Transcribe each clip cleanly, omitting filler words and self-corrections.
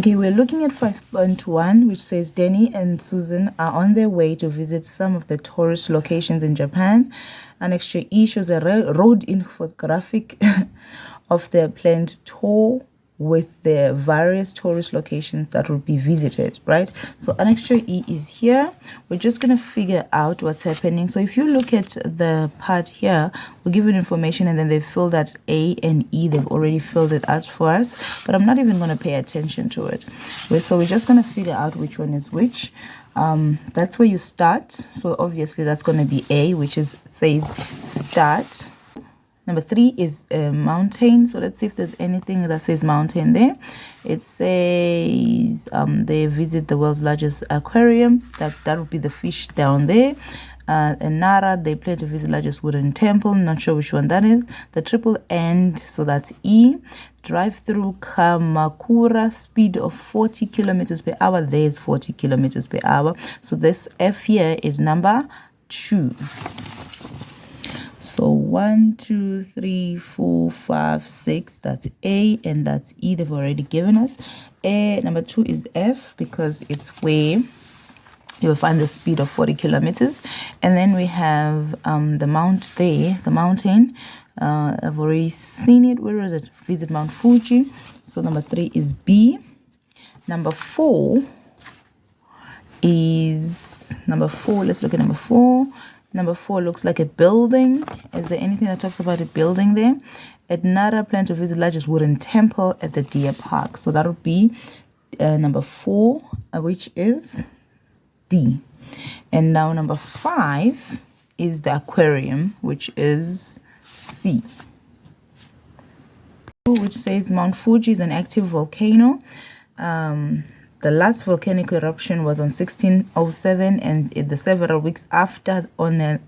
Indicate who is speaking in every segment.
Speaker 1: Okay, we're looking at 5.1, which says Danny and Susan are on their way to visit some of the tourist locations in Japan. Annexure E shows a road infographic of their planned tour with the various tourist locations that will be visited, right? So annexure E is here. We're just going to figure out what's happening. So if you look at the part here, we're given information and then they filled out A and E. They've already filled it out for us, but I'm not even going to pay attention to it. So we're just going to figure out which one is which. That's where you start. So obviously that's going to be A, which is says start. Number 3 is mountain. So let's see if there's anything that says mountain there. It says they visit the world's largest aquarium. That would be the fish down there. And Nara, they plan to visit the largest wooden temple. Not sure which one that is. The triple end, so that's E. Drive through Kamakura, speed of 40 kilometers per hour. There's 40 kilometers per hour. So this F here is number 2. So 1, 2, 3, 4, 5, 6. That's A and that's E. They've already given us. Number 2 is F because it's where you'll find the speed of 40 kilometers. And then we have the mount there, the mountain. I've already seen it. Where is it? Visit Mount Fuji. So number 3 is B. Number 4 is number 4. Let's look at number 4. Number 4 looks like a building. Is there anything that talks about a building there? At Nara, plan to visit the largest wooden temple at the Deer Park. So that would be number 4, which is D. And now number 5 is the aquarium, which is C. Which says Mount Fuji is an active volcano. The last volcanic eruption was on 1607 and the several weeks after on an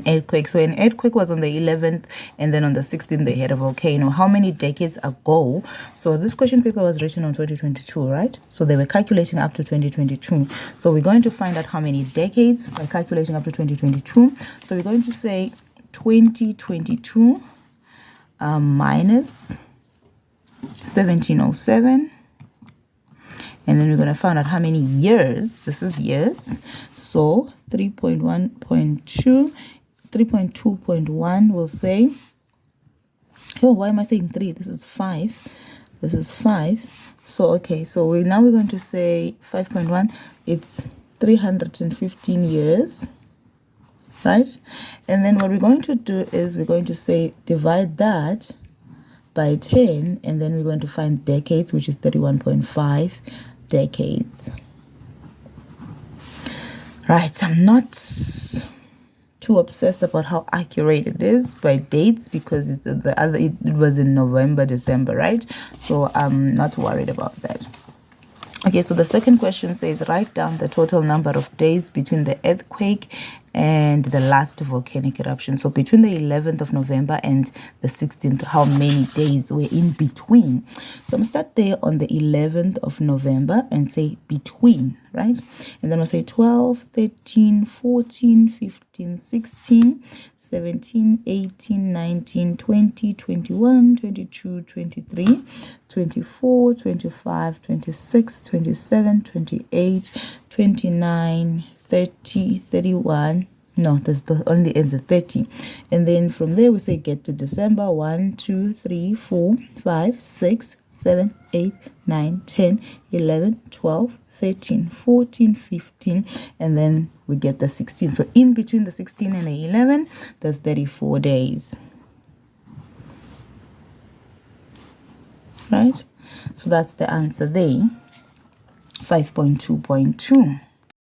Speaker 1: earthquake. So an earthquake was on the 11th and then on the 16th they had a volcano. How many decades ago? So this question paper was written on 2022, right? So they were calculating up to 2022. So we're going to find out how many decades by calculating up to 2022. So we're going to say 2022 minus 1707. And then we're going to find out how many years. This is years. So 3.2.1 will say, oh, why am I saying 3? This is 5. This is 5. So, okay, so now we're going to say 5.1. It's 315 years, right? And then what we're going to do is we're going to say divide that by 10, and then we're going to find decades, which is 31.5 decades. Right, I'm not too obsessed about how accurate it is by dates because it was in November, December, right? So I'm not worried about that. Okay, so the second question says write down the total number of days between the earthquake and the last volcanic eruption. So between the 11th of November and the 16th, how many days were in between? So I'm going to start there on the 11th of November and say between, right? And then I'll say 12, 13, 14, 15, 16, 17, 18, 19, 20, 21, 22, 23, 24, 25, 26, 27, 28, 29, 30, 31. No, that's the only ends at 30. And then from there we say get to December. 1, 2, 3, 4, 5, 6, 7, 8, 9, 10, 11, 12, 13, 14, 15, and then we get the 16. So in between the 16 and the 11, there's 34 days. Right? So that's the answer there. 5.2.2.